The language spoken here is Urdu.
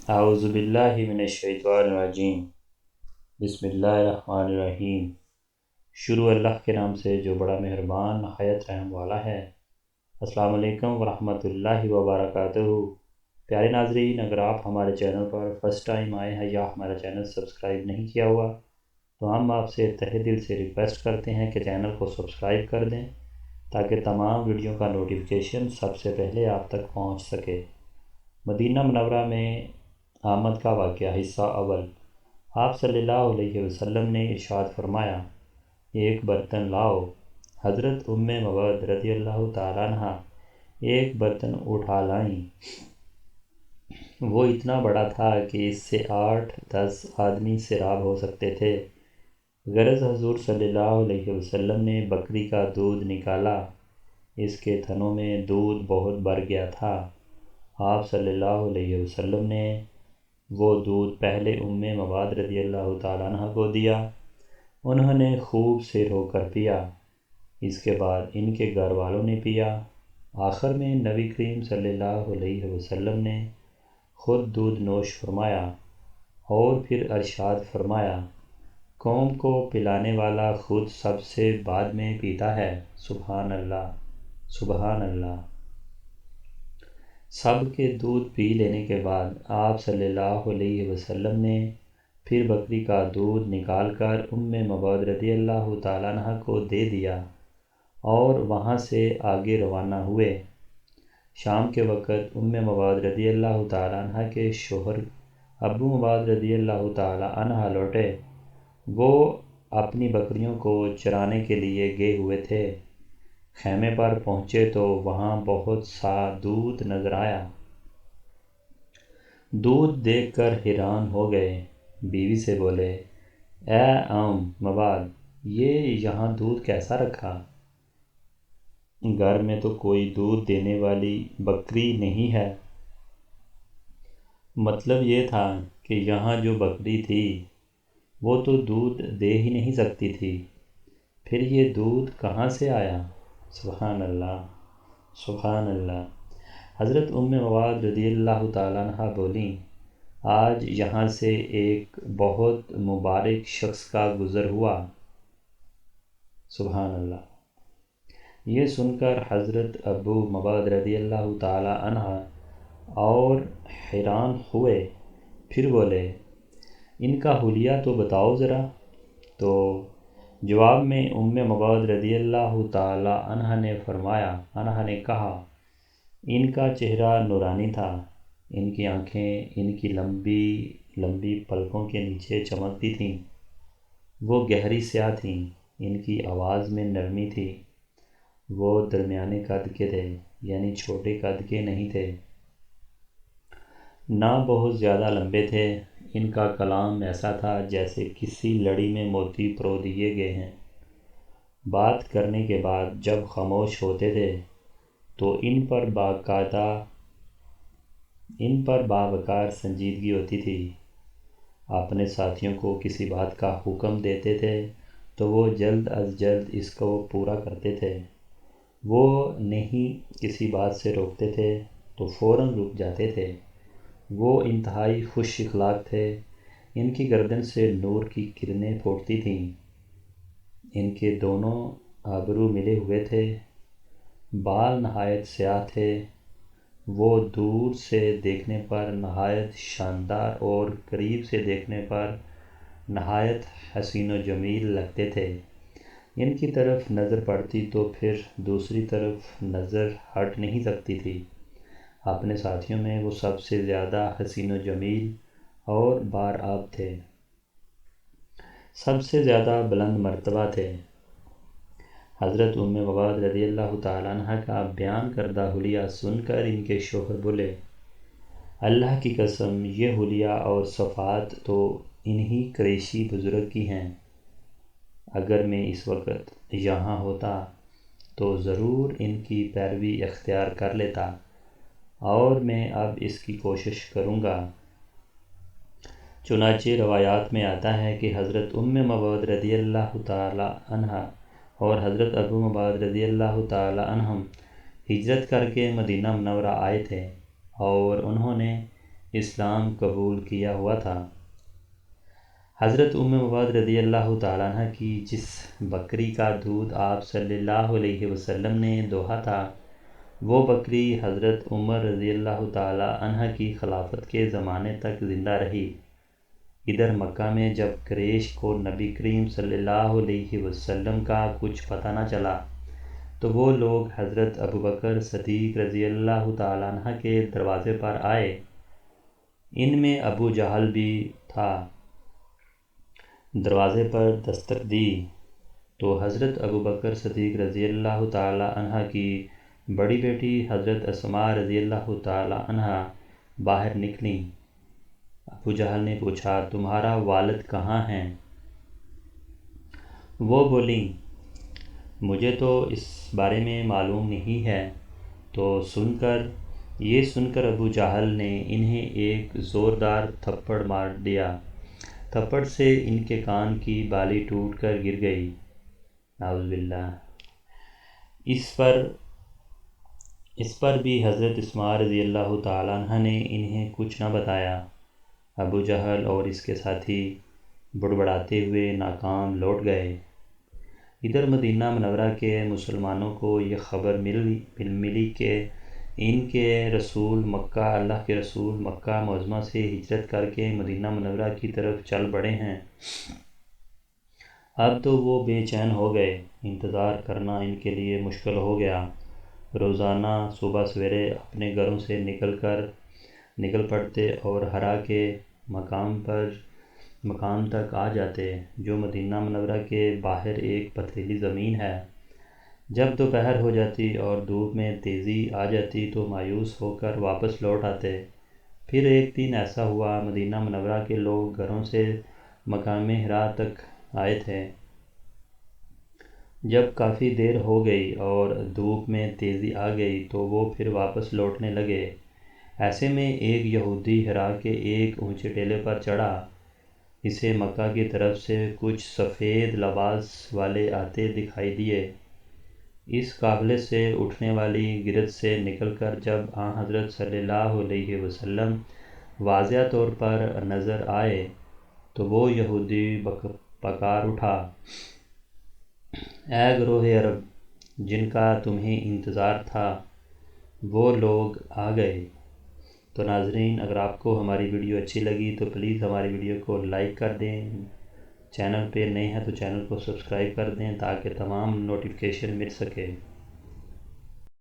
اعوذ باللہ من الشیطان الرجیم۔ بسم اللہ الرحمن الرحیم۔ شروع اللہ کے نام سے جو بڑا مہربان نہایت رحم والا ہے۔ السلام علیکم ورحمۃ اللہ وبرکاتہ۔ پیارے ناظرین، اگر آپ ہمارے چینل پر فرسٹ ٹائم آئے ہیں یا ہمارا چینل سبسکرائب نہیں کیا ہوا تو ہم آپ سے تہہ دل سے ریکویسٹ کرتے ہیں کہ چینل کو سبسکرائب کر دیں تاکہ تمام ویڈیو کا نوٹیفیکیشن سب سے پہلے آپ تک پہنچ سکے۔ مدینہ منورہ میں آمد کا واقعہ حصہ اول۔ آپ صلی اللہ علیہ وسلم نے ارشاد فرمایا، ایک برتن لاؤ۔ حضرت ام مبعد رضی اللہ تعالیٰ عنہ ایک برتن اٹھا لائیں۔ وہ اتنا بڑا تھا کہ اس سے 8-10 آدمی سیراب ہو سکتے تھے۔ غرض حضور صلی اللہ علیہ وسلم نے بکری کا دودھ نکالا۔ اس کے تھنوں میں دودھ بہت بھر گیا تھا۔ آپ صلی اللہ علیہ وسلم نے وہ دودھ پہلے ام مبعد رضی اللہ تعالیٰ عنہ کو دیا۔ انہوں نے خوب سے رو کر پیا۔ اس کے بعد ان کے گھر والوں نے پیا۔ آخر میں نبی کریم صلی اللہ علیہ وسلم نے خود دودھ نوش فرمایا اور پھر ارشاد فرمایا، قوم کو پلانے والا خود سب سے بعد میں پیتا ہے۔ سبحان اللہ، سبحان اللہ۔ سب کے دودھ پی لینے کے بعد آپ صلی اللہ علیہ وسلم نے پھر بکری کا دودھ نکال کر ام مبعد رضی اللہ تعالیٰ عنہ کو دے دیا اور وہاں سے آگے روانہ ہوئے۔ شام کے وقت ام مبعد رضی اللہ تعالیٰ عنہ کے شوہر ابو مبعد رضی اللہ تعالیٰ عنہ لوٹے۔ وہ اپنی بکریوں کو چرانے کے لیے گئے ہوئے تھے۔ خیمے پر پہنچے تو وہاں بہت سا دودھ نظر آیا۔ دودھ دیکھ کر حیران ہو گئے۔ بیوی سے بولے، اے ام مبعد، یہ یہاں دودھ کیسا رکھا؟ گھر میں تو کوئی دودھ دینے والی بکری نہیں ہے۔ مطلب یہ تھا کہ یہاں جو بکری تھی وہ تو دودھ دے ہی نہیں سکتی تھی، پھر یہ دودھ کہاں سے آیا؟ سبحان اللہ، سبحان اللہ۔ حضرت ام مبعد رضی اللہ تعالیٰ عنہ بولیں، آج یہاں سے ایک بہت مبارک شخص کا گزر ہوا۔ سبحان اللہ۔ یہ سن کر حضرت ابو مبعد رضی اللہ تعالیٰ عنہ اور حیران ہوئے، پھر بولے، ان کا حلیہ تو بتاؤ ذرا۔ تو جواب میں ام مبعد رضی اللہ تعالیٰ عنہ نے کہا، ان کا چہرہ نورانی تھا، ان کی آنکھیں ان کی لمبی لمبی پلکوں کے نیچے چمکتی تھیں، وہ گہری سیاہ تھیں، ان کی آواز میں نرمی تھی، وہ درمیانے قد کے تھے، یعنی چھوٹے قد کے نہیں تھے، نہ بہت زیادہ لمبے تھے۔ ان کا کلام ایسا تھا جیسے کسی لڑی میں موتی پرو دیے گئے ہیں۔ بات کرنے کے بعد جب خاموش ہوتے تھے تو ان پر باوقار سنجیدگی ہوتی تھی۔ اپنے ساتھیوں کو کسی بات کا حکم دیتے تھے تو وہ جلد از جلد اس کو پورا کرتے تھے۔ وہ نہیں کسی بات سے روکتے تھے تو فوراً رک جاتے تھے۔ وہ انتہائی خوش اخلاق تھے۔ ان کی گردن سے نور کی کرنیں پھوٹتی تھیں۔ ان کے دونوں ابرو ملے ہوئے تھے۔ بال نہایت سیاہ تھے۔ وہ دور سے دیکھنے پر نہایت شاندار اور قریب سے دیکھنے پر نہایت حسین و جمیل لگتے تھے۔ ان کی طرف نظر پڑتی تو پھر دوسری طرف نظر ہٹ نہیں سکتی تھی۔ اپنے ساتھیوں میں وہ سب سے زیادہ حسین و جمیل اور بارآب تھے، سب سے زیادہ بلند مرتبہ تھے۔ حضرت ام مبعد رضی اللہ تعالیٰ عنہ کا بیان کردہ حلیہ سن کر ان کے شوہر بولے، اللہ کی قسم، یہ حلیہ اور صفات تو انہی قریشی بزرگ کی ہیں۔ اگر میں اس وقت یہاں ہوتا تو ضرور ان کی پیروی اختیار کر لیتا، اور میں اب اس کی کوشش کروں گا۔ چنانچہ روایات میں آتا ہے کہ حضرت ام مبعد رضی اللہ تعالیٰ عنہ اور حضرت ابو مبعد رضی اللہ تعالیٰ عنہم ہجرت کر کے مدینہ منورہ آئے تھے اور انہوں نے اسلام قبول کیا ہوا تھا۔ حضرت مواد رضی اللہ تعالیٰ عنہ کی جس بکری کا دودھ آپ صلی اللہ علیہ وسلم نے دوہا تھا، وہ بکری حضرت عمر رضی اللہ تعالیٰ عنہ کی خلافت کے زمانے تک زندہ رہی۔ ادھر مکہ میں جب قریش کو نبی کریم صلی اللہ علیہ وسلم کا کچھ پتہ نہ چلا تو وہ لوگ حضرت ابوبکر صدیق رضی اللہ تعالیٰ عنہ کے دروازے پر آئے۔ ان میں ابو جہل بھی تھا۔ دروازے پر دستک دی تو حضرت ابوبکر صدیق رضی اللہ تعالیٰ عنہ کی بڑی بیٹی حضرت اسماء رضی اللہ تعالیٰ عنہ باہر نکلیں۔ ابو جہل نے پوچھا، تمہارا والد کہاں ہیں؟ وہ بولیں، مجھے تو اس بارے میں معلوم نہیں ہے۔ تو یہ سن کر ابو جہل نے انہیں ایک زوردار تھپڑ مار دیا۔ تھپڑ سے ان کے کان کی بالی ٹوٹ کر گر گئی۔ نعوذ باللہ۔ اس پر بھی حضرت اسماء رضی اللہ تعالیٰ عنہ نے انہیں کچھ نہ بتایا۔ ابو جہل اور اس کے ساتھی بڑبڑاتے ہوئے ناکام لوٹ گئے۔ ادھر مدینہ منورہ کے مسلمانوں کو یہ خبر ملی کہ ان کے رسول اللہ کے رسول مکہ معظمہ سے ہجرت کر کے مدینہ منورہ کی طرف چل پڑے ہیں۔ اب تو وہ بے چین ہو گئے۔ انتظار کرنا ان کے لیے مشکل ہو گیا۔ روزانہ صبح سویرے اپنے گھروں سے نکل پڑتے اور ہرا کے مقام تک آ جاتے، جو مدینہ منورہ کے باہر ایک پتھریلی زمین ہے۔ جب دوپہر ہو جاتی اور دھوپ میں تیزی آ جاتی تو مایوس ہو کر واپس لوٹ آتے۔ پھر ایک دن ایسا ہوا، مدینہ منورہ کے لوگ گھروں سے مقام حرا تک آئے تھے۔ جب کافی دیر ہو گئی اور دھوپ میں تیزی آ گئی تو وہ پھر واپس لوٹنے لگے۔ ایسے میں ایک یہودی حرا کے ایک اونچے ٹیلے پر چڑھا۔ اسے مکہ کی طرف سے کچھ سفید لباس والے آتے دکھائی دیے۔ اس قافلے سے اٹھنے والی گرد سے نکل کر جب آن حضرت صلی اللہ علیہ وسلم واضح طور پر نظر آئے تو وہ یہودی پکار اٹھا، اے گروہ عرب، جن کا تمہیں انتظار تھا، وہ لوگ آ گئے۔ تو ناظرین، اگر آپ کو ہماری ویڈیو اچھی لگی تو پلیز ہماری ویڈیو کو لائک کر دیں، چینل پہ نئے ہیں تو چینل کو سبسکرائب کر دیں تاکہ تمام نوٹیفیکیشن مل سکے۔